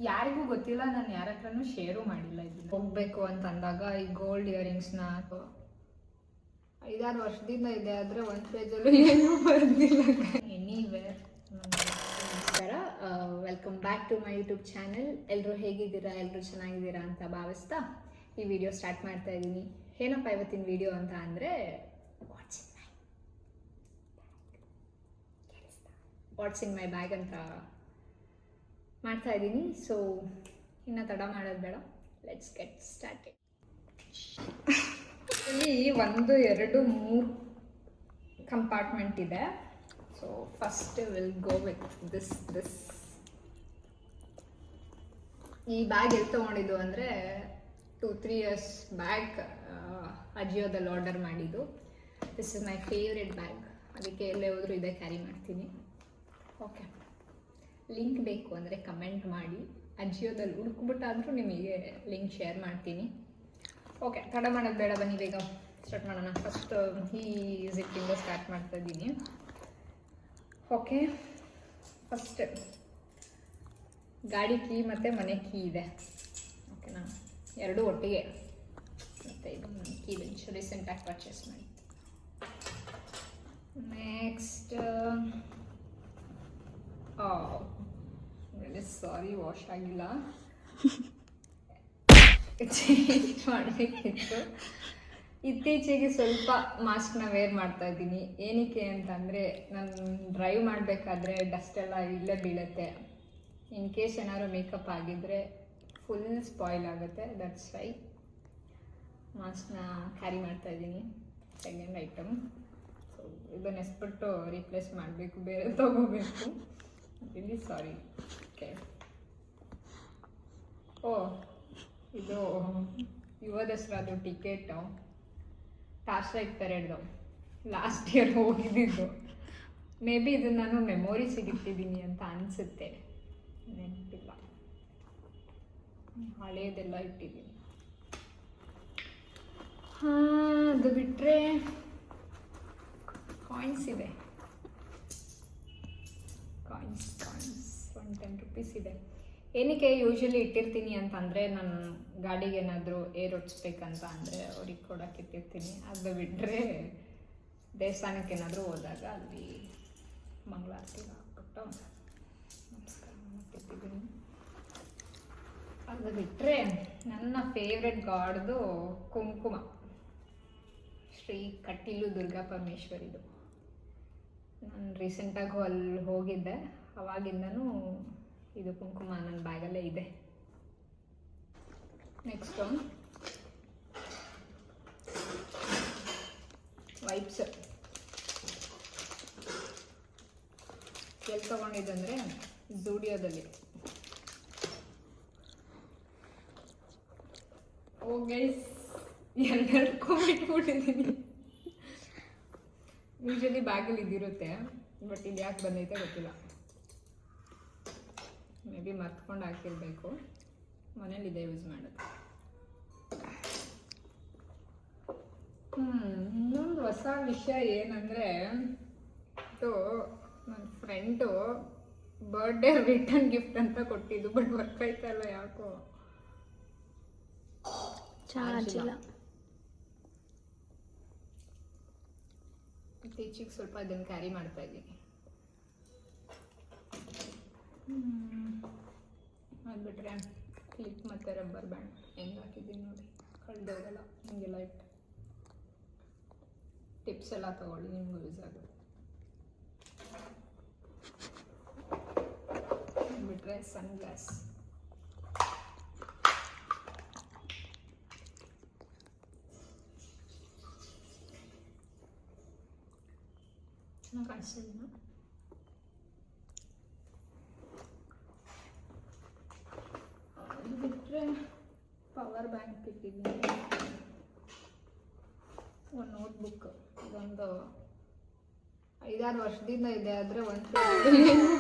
ಯಾರಿಗೂ ಗೊತ್ತಿಲ್ಲ, ನಾನು ಯಾರ ಹತ್ರನೂ ಶೇರು ಮಾಡಿಲ್ಲ. ಇದನ್ನ ಹೋಗಬೇಕು ಅಂತ ಅಂದಾಗ ಈ ಗೋಲ್ಡ್ ಇಯರಿಂಗ್ಸ್ನ 5-6 ವರ್ಷದಿಂದ ಇದೆ, ಆದರೆ ಒಂದು ಪೇಜಲ್ಲೂ ಏನೂ ಬರೆದಿಲ್ಲ. ಎನಿವೇರ್, ನಮಸ್ಕಾರ, welcome back to my YouTube channel. ಎಲ್ಲರೂ ಹೇಗಿದ್ದೀರಾ? ಎಲ್ಲರೂ ಚೆನ್ನಾಗಿದ್ದೀರಾ ಅಂತ ಭಾವಿಸ್ತಾ ಈ ವಿಡಿಯೋ ಸ್ಟಾರ್ಟ್ ಮಾಡ್ತಾ ಇದ್ದೀನಿ. ಏನಪ್ಪ ಇವತ್ತಿನ ವಿಡಿಯೋ ಅಂತ ಅಂದರೆ ವಾಟ್ಸ್ ಇನ್ ಮೈ ಬ್ಯಾಗ್ ಅಂತ ಮಾಡ್ತಾ ಇದ್ದೀನಿ. ಸೊ ಇನ್ನು ತಡ ಮಾಡೋದು ಬೇಡ, ಲೆಟ್ಸ್ ಗೆಟ್ ಸ್ಟಾರ್ಟೆಡ್. ಇಲ್ಲಿ 1, 2, 3 ಕಂಪಾರ್ಟ್ಮೆಂಟ್ ಇದೆ. So first will go with this. ಈ ಬ್ಯಾಗ್ ಎಲ್ಲಿ ತೊಗೊಂಡಿದ್ದು ಅಂದರೆ 2-3 years ಬ್ಯಾಗ್ ಅಜಿಯೋದಲ್ಲಿ ಆರ್ಡರ್ ಮಾಡಿದ್ದು. This is my favourite bag, ಅದಕ್ಕೆ ಎಲ್ಲೇ ಹೋದರೂ ಇದೇ ಕ್ಯಾರಿ ಮಾಡ್ತೀನಿ. ಓಕೆ, ಲಿಂಕ್ ಬೇಕು ಅಂದರೆ ಕಮೆಂಟ್ ಮಾಡಿ, ಅಜಿಯೋದಲ್ಲಿ ಹುಡುಕ್ಬಿಟ್ಟಾದರೂ ನಿಮಗೆ ಲಿಂಕ್ ಶೇರ್ ಮಾಡ್ತೀನಿ. ಓಕೆ, ತಡ ಮಾಡೋದು ಬೇಡ, ಬನ್ನಿ ಬೇಗ ಸ್ಟಾರ್ಟ್ ಮಾಡೋಣ. ಫಸ್ಟ್ ಈ ಜಿಪ್ಪಿಂದ ಸ್ಟಾರ್ಟ್ ಮಾಡ್ತಾ ಇದ್ದೀನಿ. ಓಕೆ, ಫಸ್ಟ್ ಗಾಡಿ ಕೀ ಮತ್ತು ಮನೆ ಕೀ ಇದೆ. ಓಕೆನಾ, ಎರಡೂ ಒಟ್ಟಿಗೆ. ಮತ್ತು ಇದು ಕೀ ಬೆಂಚ್ ರೀಸೆಂಟಾಗಿ ಪರ್ಚೇಸ್ ಮಾಡಿ. ನೆಕ್ಸ್ಟ್ ಸಾರಿ, ವಾಶ್ ಆಗಿಲ್ಲ, ಚೇಂಜ್ ಮಾಡಬೇಕಿತ್ತು. ಇತ್ತೀಚೆಗೆ ಸ್ವಲ್ಪ ಮಾಸ್ಕ್ನ ವೇರ್ ಮಾಡ್ತಾ ಇದ್ದೀನಿ. ಏನಕ್ಕೆ ಅಂತಂದರೆ ನಾನು ಡ್ರೈವ್ ಮಾಡಬೇಕಾದ್ರೆ ಡಸ್ಟ್ ಎಲ್ಲ ಇಲ್ಲೇ ಬೀಳುತ್ತೆ. ಇನ್ ಕೇಸ್ ಏನಾದ್ರು ಮೇಕಪ್ ಆಗಿದ್ದರೆ ಫುಲ್ ಸ್ಪಾಯ್ಲ್ ಆಗುತ್ತೆ. ದಟ್ಸ್ ವೈ ಮಾಸ್ಕ್ನ ಕ್ಯಾರಿ ಮಾಡ್ತಾ ಇದ್ದೀನಿ. Second item. ಸೊ ಇದನ್ನು ಎಸ್ಬಿಟ್ಟು ರೀಪ್ಲೇಸ್ ಮಾಡಬೇಕು, ಬೇರೆ ತೊಗೋಬೇಕು. ರಿಲಿ ಸಾರಿ. ಓಕೆ, ಇದು ಯುವ ದಸರಾದು ಟಿಕೆಟು, ಟಾರ್ಚ್ ಲೈಟ್ ಪೆರೇಡ್ದು ಲಾಸ್ಟ್ ಇಯರ್ ಹೋಗಿದ್ದು. ಮೇ ಬಿ ಇದು ನಾನು ಮೆಮೊರೀಸಿಗೆ ಇಟ್ಟಿದ್ದೀನಿ ಅಂತ ಅನಿಸುತ್ತೆ, ನೆನಪಿಲ್ಲ. ಹಳೇದೆಲ್ಲ ಇಟ್ಟಿದ್ದೀನಿ. ಅದು ಬಿಟ್ಟರೆ ಕಾಯಿನ್ಸ್ ಇದೆ. ಕಾಯಿನ್ಸ್ 110 ರೂಪೀಸ್ ಇದೆ. ಏನಕ್ಕೆ ಯೂಶ್ವಲಿ ಇಟ್ಟಿರ್ತೀನಿ ಅಂತಂದರೆ, ನಾನು ಗಾಡಿಗೆ ಏನಾದರೂ ಏರ್ ಹೊಡ್ಸ್ಬೇಕಂತ ಅಂದರೆ ಅವ್ರಿಗೆ ಕೊಡೋಕೆ ಇಟ್ಟಿರ್ತೀನಿ. ಅದು ಬಿಟ್ಟರೆ ದೇವಸ್ಥಾನಕ್ಕೆ ಏನಾದರೂ ಹೋದಾಗ ಅಲ್ಲಿ ಮಂಗಳಾರತಿಗೆ ಹಾಕ್ಬಿಟ್ಟು ನಮಸ್ಕಾರ ಮಾಡ್ತಿದ್ದೀನಿ. ಅದು ಬಿಟ್ಟರೆ ನನ್ನ ಫೇವ್ರೆಟ್ ಗಾಡ್ದು ಕುಂಕುಮ, ಶ್ರೀ ಕಟೀಲು ದುರ್ಗಾ ಪರಮೇಶ್ವರಿದು. ನಾನು ರೀಸೆಂಟಾಗಿ ಅಲ್ಲಿ ಹೋಗಿದ್ದೆ, ಅವಾಗಿಂದನೂ ಇದು ಕುಂಕುಮ ನನ್ನ ಬ್ಯಾಗಲ್ಲೇ ಇದೆ. Next wipes. ಎಲ್ಲಿ ತೊಗೊಂಡಿದ್ದಂದರೆ ಝೂಡಿಯೋದಲ್ಲಿ. ಓ ಗೈಸ್, ಎಲ್ಲರಿಗೂ ಇಟ್ಬಿಟ್ಟಿದ್ದೀನಿ. ಯೂಶ್ವಲಿ ಬ್ಯಾಗಲ್ಲಿ ಇದಿರುತ್ತೆ, ಬಟ್ ಇದು ಯಾಕೆ ಬಂದೈತೆ ಗೊತ್ತಿಲ್ಲ. ಮೇ ಬಿ ಮರ್ತ್ಕೊಂಡು ಹಾಕಿರಬೇಕು. ಮನೇಲಿದೆ, ಯೂಸ್ ಮಾಡೋದು. ಇನ್ನೊಂದು ಹೊಸ ವಿಷಯ ಏನಂದರೆ, ಇದು ನನ್ನ ಫ್ರೆಂಡು ಬರ್ಡೇ ರಿಟರ್ನ್ ಗಿಫ್ಟ್ ಅಂತ ಕೊಟ್ಟಿದ್ದು, ಬಟ್ ವರ್ಕ್ ಆಯ್ತಲ್ಲ ಯಾಕೋ ಚಾರ್ಜ್ ಇಲ್ಲ. ಇತ್ತೀಚೆಗೆ ಸ್ವಲ್ಪ ಇದನ್ನು ಕ್ಯಾರಿ ಮಾಡ್ತಾ ಇದ್ದೀನಿ. ಅದು ಬಿಟ್ಟರೆ ಕ್ಲಿಪ್ ಮತ್ತು ರಬ್ಬರ್ ಬ್ಯಾಂಡ್ ಹೆಂಗೆ ಹಾಕಿದ್ದೀನಿ ನೋಡಿ, ಕಳೆದೋಗಲ್ಲ. ಹಿಂಗೆಲ್ಲ ಇಟ್ಟು ಟಿಪ್ಸ್ ಎಲ್ಲ ತೊಗೊಳ್ಳಿ, ನಿಮಗೂ ಯೂಸ್ ಆಗುತ್ತೆ. ಬಿಟ್ಟರೆ ಸನ್ ಗ್ಲಾಸ್. ಚೆನ್ನಾಗಿ ಕಾಣಿಸ್ತಿದ್ದೀನ? ಅದು ಬಿಟ್ಟರೆ ಪವರ್ ಬ್ಯಾಂಕ್ ಇಟ್ಟಿದ್ದೀನಿ. ಒಂದು ನೋಟ್ಬುಕ್, ಇದೊಂದು 5-6 ವರ್ಷದಿಂದ ಇದೆ, ಆದರೆ ಒಂದು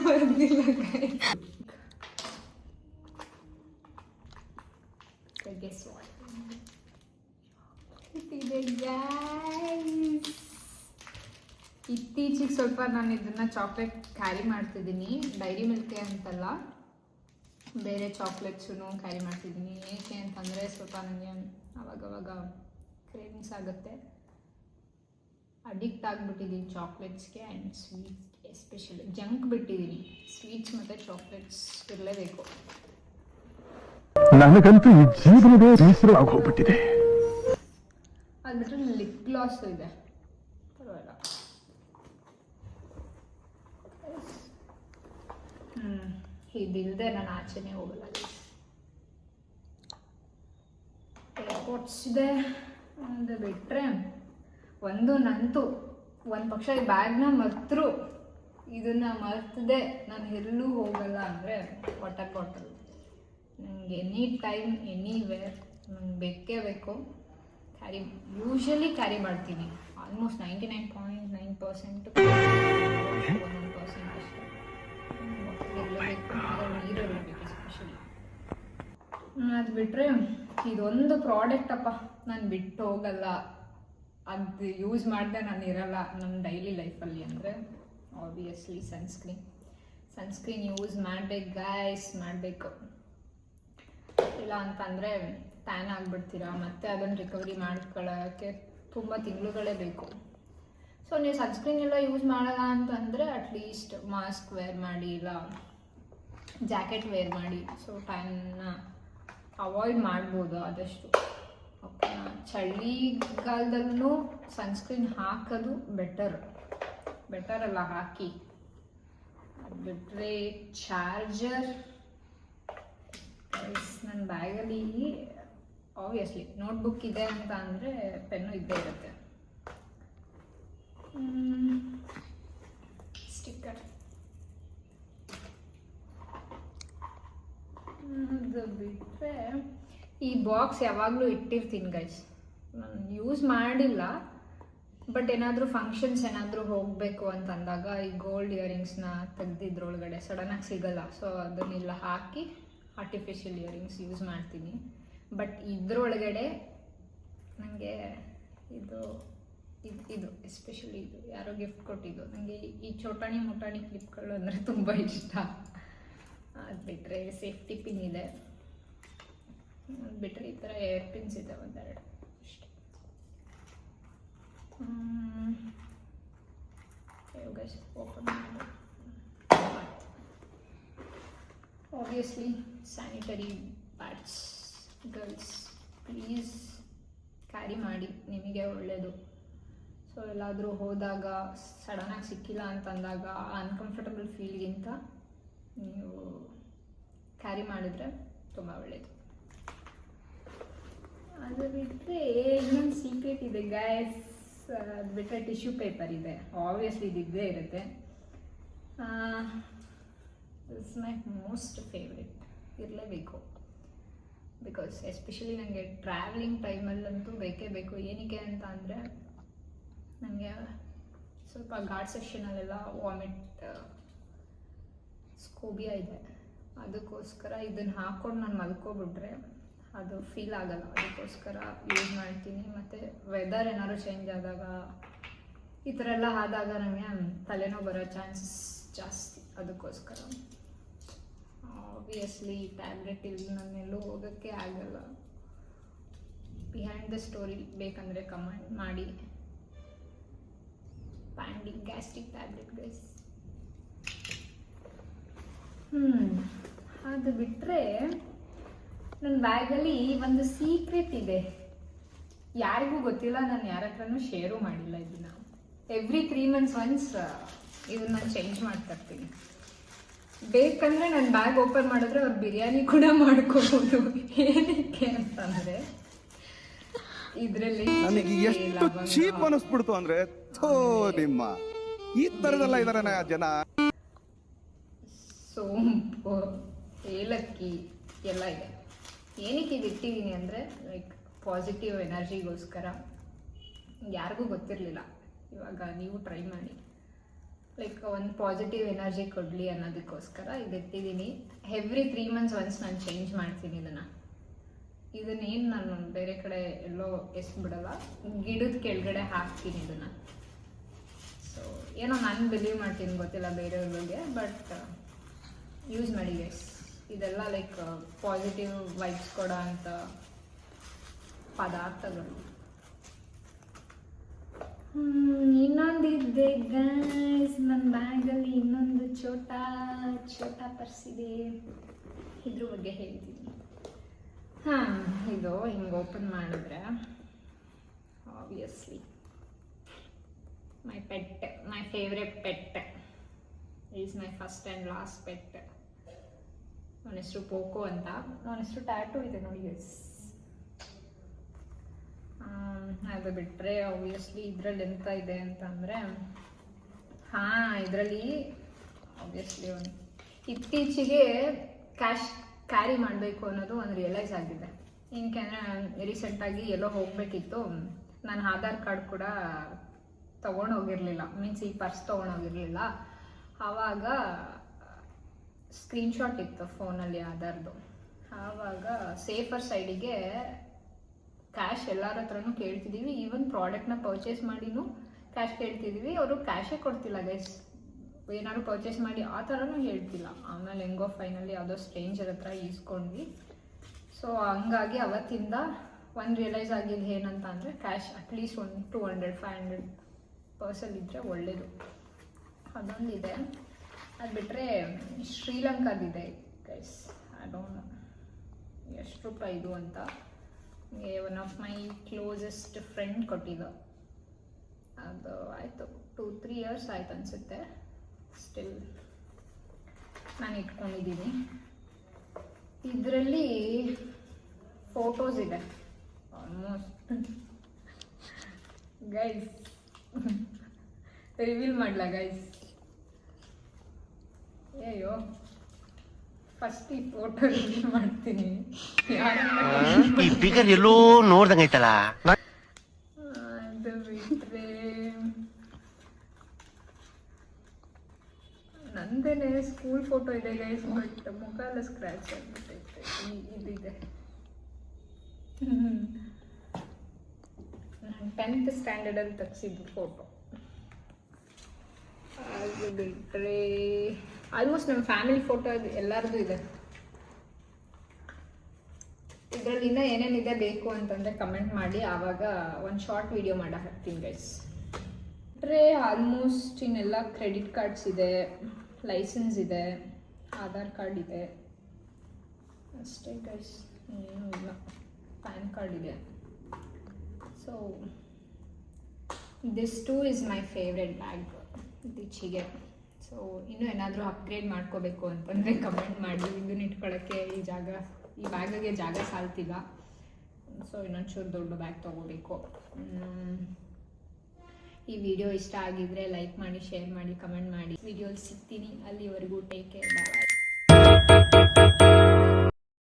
ಬರೆದಿಲ್ಲ. ಗೆಸ್ ವಾಟ್ ಇದೆ ಗೈಸ್. ಇತ್ತೀಚೆಗೆ ಸ್ವಲ್ಪ ನಾನು ಇದನ್ನು ಚಾಕ್ಲೇಟ್ ಕ್ಯಾರಿ ಮಾಡ್ತಿದ್ದೀನಿ. ಡೈರಿ ಮಿಲ್ಕ್ ಅಂತಲ್ಲ, ಬೇರೆ ಚಾಕ್ಲೇಟ್ಸೂ ಕ್ಯಾರಿ ಮಾಡ್ತಿದ್ದೀನಿ. ಏಕೆ ಅಂತಂದರೆ ಸ್ವಲ್ಪ ನನಗೆ ಅವಾಗವಾಗ ಕ್ರೇವಿಂಗ್ಸ್ ಆಗುತ್ತೆ. ಅಡಿಕ್ಟ್ ಆಗಿಬಿಟ್ಟಿದ್ದೀನಿ ಚಾಕ್ಲೇಟ್ಸ್ಗೆ ಆ್ಯಂಡ್ ಸ್ವೀಟ್ಸ್, ಎಸ್ಪೆಷಲಿ ಜಂಕ್ ಬಿಟ್ಟಿದ್ದೀನಿ. ಸ್ವೀಟ್ಸ್ ಮತ್ತು ಚಾಕ್ಲೇಟ್ಸ್ ಇರಲೇಬೇಕು. ನನಗಂತೂ ಈ ಜೀವನವೇ ಬೇಸರವಾಗಿ ಹೋಗ್ಬಿಟ್ಟಿದೆ. ಅದು ಬಿಟ್ಟರೆ ಲಿಪ್ ಗ್ಲಾಸ್ ಇದೆ, ಪರವಾಗಿಲ್ಲ. ಇದಿಲ್ಲದೆ ನಾನು ಆಚೆನೇ ಹೋಗಲ್ಲ. ಏರ್ಪೋರ್ಟ್ಸ್ ಇದೆ. ಅದು ಬಿಟ್ಟರೆ ಒಂದು ನಂತು ಒಂದು ಪಕ್ಷ ಈ ಬ್ಯಾಗ್ನ ಮರ್ತರು, ಇದನ್ನು ಮರ್ತದೆ ನಾನು ಎಲ್ಲೂ ಹೋಗಲ್ಲ ಅಂದರೆ ವಾಟರ್ ಬಾಟಲ್. ನನಗೆ ಎನಿ ಟೈಮ್ ಎನಿವೇರ್ ನಂಗೆ ಬೇಕೇ ಬೇಕು. ಯೂಶಲಿ ಕ್ಯಾರಿ ಮಾಡ್ತೀನಿ. ಆಲ್ಮೋಸ್ಟ್ 99.9% 1% ಅಷ್ಟೇ ಇರಲೇಬೇಕು. ನೀರು ಇರಲೇಬೇಕು ಎಸ್ಪೆಷಲಿ. ಅದು ಬಿಟ್ಟರೆ ಇದೊಂದು ಪ್ರಾಡಕ್ಟ್ ಅಪ್ಪ, ನಾನು ಬಿಟ್ಟು ಹೋಗಲ್ಲ. ಅದು ಯೂಸ್ ಮಾಡಿದೆ ನಾನು ಇರಲ್ಲ ನನ್ನ ಡೈಲಿ ಲೈಫಲ್ಲಿ ಅಂದರೆ ಆಬ್ವಿಯಸ್ಲಿ ಸನ್ಸ್ಕ್ರೀನ್ ಯೂಸ್ ಮಾಡಬೇಕು ಗೈಸ್, ಮಾಡಬೇಕು. ಇಲ್ಲ ಅಂತಂದರೆ ಟ್ಯಾನ್ ಆಗಿಬಿಡ್ತೀರಾ, ಮತ್ತು ಅದನ್ನು ರಿಕವರಿ ಮಾಡ್ಕೊಳ್ಳೋಕ್ಕೆ ತುಂಬ ತಿಂಗಳುಗಳೇ ಬೇಕು. ಸೊ ನೀವು ಸನ್ಸ್ಕ್ರೀನ್ ಎಲ್ಲ ಯೂಸ್ ಮಾಡಲ್ಲ ಅಂತಂದರೆ ಅಟ್ಲೀಸ್ಟ್ ಮಾಸ್ಕ್ ವೇರ್ ಮಾಡಿ, ಇಲ್ಲ ಜಾಕೆಟ್ ವೇರ್ ಮಾಡಿ. ಸೊ ಟ್ಯಾನ್ನ ಅವಾಯ್ಡ್ ಮಾಡ್ಬೋದು ಆದಷ್ಟು. ಓಕೆನಾ? ಚಳಿಗಾಲದಲ್ಲೂ ಸನ್ಸ್ಕ್ರೀನ್ ಹಾಕೋದು ಬೆಟರ್ ಅಲ್ಲ, ಹಾಕಿ. ಅದು ಬಿಟ್ಟರೆ ಚಾರ್ಜರ್ ನನ್ನ ಬ್ಯಾಗಲ್ಲಿ ಆಬ್ವಿಯಸ್ಲಿ ನೋಟ್ಬುಕ್ ಇದೆ ಅಂತ ಅಂದರೆ ಪೆನ್ನು ಇದ್ದೇ ಇರುತ್ತೆ. ಸ್ಟಿಕ್ಕರ್ ಅದು ಬಿಟ್ಟರೆ ಈ ಬಾಕ್ಸ್ ಯಾವಾಗಲೂ ಇಟ್ಟಿರ್ತೀನಿ ಗೈಸ್. ನಾನು ಯೂಸ್ ಮಾಡಿಲ್ಲ, ಬಟ್ ಏನಾದರೂ ಫಂಕ್ಷನ್ಸ್ ಏನಾದರೂ ಹೋಗಬೇಕು ಅಂತಂದಾಗ ಈ ಗೋಲ್ಡ್ ಇಯರಿಂಗ್ಸ್ನ ತೆಗ್ದಿದ್ರೊಳಗಡೆ ಸಡನ್ನಾಗಿ ಸಿಗಲ್ಲ. ಸೊ ಅದನ್ನೆಲ್ಲ ಹಾಕಿ ಆರ್ಟಿಫಿಷಿಯಲ್ ಇಯರಿಂಗ್ಸ್ ಯೂಸ್ ಮಾಡ್ತೀನಿ. ಬಟ್ ಇದರೊಳಗಡೆ ನನಗೆ ಇದು ಎಸ್ಪೆಷಲಿ ಇದು ಯಾರೋ ಗಿಫ್ಟ್ ಕೊಟ್ಟಿದ್ದು. ನನಗೆ ಈ ಚೋಟಾಣಿ ಮುಟಾಣಿ ಕ್ಲಿಪ್ಗಳು ಅಂದರೆ ತುಂಬ ಇಷ್ಟ. ಅದು ಬಿಟ್ಟರೆ ಸೇಫ್ಟಿ ಪಿನ್ ಇದೆ. ಅದು ಬಿಟ್ಟರೆ ಈ ಥರ ಏರ್ ಪಿನ್ಸ್ ಇದೆ ಒಂದೆರಡು ಅಷ್ಟೇ. ಓಪನ್ ಮಾಡಿ obviously sanitary pads. Girls please carry ಮಾಡಿ, ನಿಮಗೆ ಒಳ್ಳೆಯದು. ಸೊ ಎಲ್ಲಾದರೂ ಹೋದಾಗ ಸಡನ್ನಾಗಿ ಸಿಕ್ಕಿಲ್ಲ ಅಂತಂದಾಗ ಅನ್ಕಂಫರ್ಟಬಲ್ ಫೀಲ್ಗಿಂತ ನೀವು ಕ್ಯಾರಿ ಮಾಡಿದರೆ ತುಂಬ ಒಳ್ಳೆಯದು. ಅದು ಬಿಟ್ಟರೆ ಇನ್ನೊಂದು ಸೀಕ್ರೆಟ್ ಇದೆ ಗೈಸ್. ಅದು ಬಿಟ್ಟರೆ ಟಿಶ್ಯೂ ಪೇಪರ್ ಇದೆ, ಆಬ್ವಿಯಸ್ಲಿ ಇದ್ದೇ ಇರುತ್ತೆ. ಇಟ್ಸ್ ಮೈ ಮೋಸ್ಟ್ ಫೇವ್ರೆಟ್, ಇರಲೇಬೇಕು. ಬಿಕಾಸ್ ಎಸ್ಪೆಷಲಿ ನನಗೆ ಟ್ರಾವೆಲಿಂಗ್ ಟೈಮಲ್ಲಂತೂ ಬೇಕೇ ಬೇಕು. ಏನಕ್ಕೆ ಅಂತ ಅಂದರೆ ನನಗೆ ಸ್ವಲ್ಪ ಘಾಟ್ ಸೆಕ್ಷನಲ್ಲೆಲ್ಲ ವಾಮಿಟ್ ಸ್ಕೋಬಿಯಾ ಇದೆ. ಅದಕ್ಕೋಸ್ಕರ ಇದನ್ನು ಹಾಕ್ಕೊಂಡು ನಾನು ಮಲ್ಕೊಬಿಟ್ರೆ ಅದು ಫೀಲ್ ಆಗಲ್ಲ. ಅದಕ್ಕೋಸ್ಕರ ಯೂಸ್ ಮಾಡ್ತೀನಿ. ಮತ್ತು ವೆದರ್ ಏನಾದ್ರು ಚೇಂಜ್ ಆದಾಗ ಈ ಥರ ಎಲ್ಲ ಆದಾಗ ನನಗೆ ತಲೆನೋವು ಬರೋ ಚಾನ್ಸಸ್ ಜಾಸ್ತಿ. ಅದಕ್ಕೋಸ್ಕರ ಆಬ್ವಿಯಸ್ಲಿ ಟ್ಯಾಬ್ಲೆಟ್ ಇಲ್ಲಿ ನನ್ನೆಲ್ಲೂ ಹೋಗೋಕ್ಕೆ ಆಗಲ್ಲ. ಬಿಹೈಂಡ್ ದ ಸ್ಟೋರಿ ಬೇಕಂದರೆ ಕಮೆಂಟ್ ಮಾಡಿ. ಪ್ಯಾಂಡಿಕ್ ಗ್ಯಾಸ್ಟ್ರಿಕ್ ಟ್ಯಾಬ್ಲೆಟ್ ಗೈಸ್. ಅದು ಬಿಟ್ಟರೆ ನನ್ನ ಬ್ಯಾಗಲ್ಲಿ ಒಂದು ಸೀಕ್ರೆಟ್ ಇದೆ, ಯಾರಿಗೂ ಗೊತ್ತಿಲ್ಲ. ನಾನು ಯಾರ ಹತ್ರನೂ ಶೇರು ಮಾಡಿಲ್ಲ ಇದನ್ನು. ಎವ್ರಿ 3 months ಒನ್ಸ್ ಇದನ್ನ ಚೇಂಜ್ ಮಾಡ್ತಾ ಇರ್ತೀನಿ. ಬೇಕಂದರೆ ನನ್ನ ಬ್ಯಾಗ್ ಓಪನ್ ಮಾಡಿದ್ರೆ ಅವ್ರು ಬಿರಿಯಾನಿ ಕೂಡ ಮಾಡ್ಕೋಬೋದು. ಏನಕ್ಕೆ ಅಂತಂದರೆ ಇದರಲ್ಲಿ ನನಗೆ ಎಷ್ಟು ಚೀಪ್ ಅನಿಸ್ಬಿಡ್ತು ಅಂದರೆ ನಿಮ್ಮ ಈ ಥರದೆಲ್ಲ ಇದಾರೆ ಜನ. ಸೋಂಪು, ಏಲಕ್ಕಿ ಎಲ್ಲ ಇದೆ. ಏನಕ್ಕೆ ಇದು ಇಟ್ಟಿದ್ದೀನಿ ಅಂದರೆ ಲೈಕ್ ಪಾಸಿಟಿವ್ ಎನರ್ಜಿಗೋಸ್ಕರ. ಯಾರಿಗೂ ಗೊತ್ತಿರಲಿಲ್ಲ, ಇವಾಗ ನೀವು ಟ್ರೈ ಮಾಡಿ. ಲೈಕ್ ಒಂದು ಪಾಸಿಟಿವ್ ಎನರ್ಜಿ ಕೊಡಲಿ ಅನ್ನೋದಕ್ಕೋಸ್ಕರ ಇದು ಇಟ್ಟಿದ್ದೀನಿ. ಎವ್ರಿ 3 months ಒನ್ಸ್ ನಾನು ಚೇಂಜ್ ಮಾಡ್ತೀನಿ ಇದನ್ನೇನು ನಾನು ಬೇರೆ ಕಡೆ ಎಲ್ಲೋ ಎಸ್ಬಿಡಲ್ಲ, ಗಿಡದ ಕೆಳಗಡೆ ಹಾಕ್ತೀನಿ ಇದನ್ನು. ಸೊ ಏನೋ ನಾನು ಬಿಲೀವ್ ಮಾಡ್ತೀನಿ, ಗೊತ್ತಿಲ್ಲ ಬೇರೆಯವ್ರ ಬಗ್ಗೆ, ಬಟ್ ಯೂಸ್ ಮಾಡಿ ಗೈಸ್. ಇದೆಲ್ಲ ಲೈಕ್ ಪಾಸಿಟಿವ್ ವೈಬ್ಸ್ ಕೊಡೋ ಅಂಥ ಪದಾರ್ಥಗಳು. ಇನ್ನೊಂದಿದೆ ಗೈಸ್, ನನ್ನ ಬ್ಯಾಗಲ್ಲಿ ಇನ್ನೊಂದು ಛೋಟಾ ಪರ್ಸ್ ಇದೆ. ಇದ್ರ ಬಗ್ಗೆ ಹೇಳ್ತೀನಿ. ಇದು ಹಿಂಗೆ ಓಪನ್ ಮಾಡಿದ್ರೆ obviously my favourite pet is my first and last pet. ನನ್ನ ಹೆಸರು ಪೋಕೋ ಅಂತ. ನನ್ನ ಹೆಸರು ಟ್ಯಾಟೂ ಇದೆ ನೋಡಿ ಗೈಸ್. ಅದು ಬಿಟ್ಟರೆ ಆಬ್ವಿಯಸ್ಲಿ ಇದರಲ್ಲಿ ಎಂತ ಇದೆ ಅಂತಂದರೆ, ಇದರಲ್ಲಿ ಆಬ್ವಿಯಸ್ಲಿ ಒಂದು ಇತ್ತೀಚೆಗೆ ಕ್ಯಾಶ್ ಕ್ಯಾರಿ ಮಾಡಬೇಕು ಅನ್ನೋದು ಒಂದು ರಿಯಲೈಸ್ ಆಗಿದೆ. ಏನಕ್ಕೆ ರೀಸೆಂಟಾಗಿ ಎಲ್ಲೋ ಹೋಗಬೇಕಿತ್ತು, ನಾನು ಆಧಾರ್ ಕಾರ್ಡ್ ಕೂಡ ತೊಗೊಂಡೋಗಿರಲಿಲ್ಲ, ಮೀನ್ಸ್ ಈ ಪರ್ಸ್ ತೊಗೊಂಡೋಗಿರಲಿಲ್ಲ. ಆವಾಗ ಸ್ಕ್ರೀನ್ಶಾಟ್ ಇತ್ತು ಫೋನಲ್ಲಿ ಆಧಾರ್ದು. ಆವಾಗ ಸೇಫರ್ ಸೈಡಿಗೆ ಕ್ಯಾಶ್ ಎಲ್ಲರ ಹತ್ರನೂ ಕೇಳ್ತಿದ್ದೀವಿ, ಈವನ್ ಪ್ರಾಡಕ್ಟ್ನ ಪರ್ಚೇಸ್ ಮಾಡಿನೂ ಕ್ಯಾಶ್ ಕೇಳ್ತಿದ್ದೀವಿ, ಅವರು ಕ್ಯಾಶೇ ಕೊಡ್ತಿಲ್ಲ ಗೈಸ್. ಏನಾದ್ರು ಪರ್ಚೇಸ್ ಮಾಡಿ ಆ ಥರನೂ ಹೇಳ್ತಿಲ್ಲ. ಆಮೇಲೆ ಹೆಂಗೋ ಫೈನಲಿ ಯಾವುದೋ ಸ್ಟ್ರೇಂಜರ್ ಹತ್ರ ಈಸ್ಕೊಂಡ್ವಿ. ಸೊ ಹಂಗಾಗಿ ಅವತ್ತಿಂದ ಒಂದು ರಿಯಲೈಸ್ ಆಗಿದ್ದು ಏನಂತ ಅಂದರೆ, ಕ್ಯಾಶ್ ಅಟ್ಲೀಸ್ಟ್ ಒಂದು 200-500 ಪರ್ಸಲ್ಲಿದ್ದರೆ ಒಳ್ಳೆಯದು. ಅದೊಂದಿದೆ. ಅದು ಬಿಟ್ಟರೆ ಶ್ರೀಲಂಕಾದಿದೆ ಗೈಸ್. ಐ ಡೋಂಟ್ ನೋ ಎಷ್ಟು ರೂಪಾಯಿ ಇದು ಅಂತ. One of my closest friend ಕೊಟ್ಟಿದ್ದು. ಅದು ಆಯಿತು 2-3 ಇಯರ್ಸ್ ಆಯ್ತು ಅನಿಸುತ್ತೆ. ಸ್ಟಿಲ್ ನಾನು ಇಟ್ಕೊಂಡಿದ್ದೀನಿ. ಇದರಲ್ಲಿ ಫೋಟೋಸ್ ಇದೆ ಆಲ್ಮೋಸ್ಟ್ ಗೈಸ್. ರಿವೀಲ್ ಮಾಡಲ ಗೈಸ್? ಅಯ್ಯೋ, ಫಸ್ಟ್ ಈ ಫೋಟೋ ರಿವೀಲ್ ಮಾಡ್ತೀನಿ. ಈ ಫಿಗರ್ ಎಲ್ಲೋ ನೋಡ್ದಂಗೈತಲ್ಲ. ಅದು ಬಿಟ್ಟರೆ ನಂದೇನೆ ಸ್ಕೂಲ್ ಫೋಟೋ ಇದೆ ಗೈಸ್, ಬಟ್ ಮುಖ ಎಲ್ಲ ಸ್ಕ್ರ್ಯಾಚ್ ಆಗಿಬಿಟ್ಟೈತೆ. ಇದಿದೆ ನಾನು 10th ಸ್ಟ್ಯಾಂಡರ್ಡಲ್ಲಿ ತೆಗ್ಸಿದ್ದು ಫೋಟೋ. ಅದು ಬಿಟ್ಟರೆ ಆಲ್ಮೋಸ್ಟ್ ನಮ್ಮ ಫ್ಯಾಮಿಲಿ ಫೋಟೋ ಎಲ್ಲರದು ಇದೆ. ಇದರಲ್ಲಿ ಇನ್ನೂ ಏನೇನಿದೆ ಬೇಕು ಅಂತಂದರೆ ಕಮೆಂಟ್ ಮಾಡಿ, ಆವಾಗ ಒಂದು ಶಾರ್ಟ್ ವಿಡಿಯೋ ಮಾಡಿ ಹಾಕ್ತೀನಿ ಗೈಸ್. ಬಿಟ್ಟರೆ ಆಲ್ಮೋಸ್ಟ್ ಇನ್ನೆಲ್ಲ ಕ್ರೆಡಿಟ್ ಕಾರ್ಡ್ಸ್ ಇದೆ, ಲೈಸೆನ್ಸ್ ಇದೆ, ಆಧಾರ್ ಕಾರ್ಡ್ ಇದೆ, ಅಷ್ಟೇ ಗೈಸ್, ಏನೂ ಇಲ್ಲ. ಪ್ಯಾನ್ ಕಾರ್ಡ್ ಇದೆ. So this two is my favourite bag ಇತ್ತೀಚೆಗೆ. ಸೊ ಇನ್ನೂ ಏನಾದರೂ ಅಪ್ಗ್ರೇಡ್ ಮಾಡ್ಕೋಬೇಕು ಅಂತಂದರೆ ಕಮೆಂಟ್ ಮಾಡಿ. ಇದನ್ನ ಇಟ್ಕೊಳ್ಳೋಕ್ಕೆ ಈ ಬ್ಯಾಗಿಗೆ ಜಾಗ ಸಾಲ್ತಿಲ್ಲ. ಸೊ ಇನ್ನೊಂಚೂರು ದೊಡ್ಡ ಬ್ಯಾಗ್ ತೊಗೋಬೇಕು. ಈ ವಿಡಿಯೋ ಇಷ್ಟ ಆಗಿದ್ರೆ ಲೈಕ್ ಮಾಡಿ, ಶೇರ್ ಮಾಡಿ, ಕಮೆಂಟ್ ಮಾಡಿ. ವಿಡಿಯೋಲಿ ಸಿಗ್ತೀನಿ. ಅಲ್ಲಿವರೆಗೂ ಟೇಕ್ ಕೇರ್, ಬಾಯ್.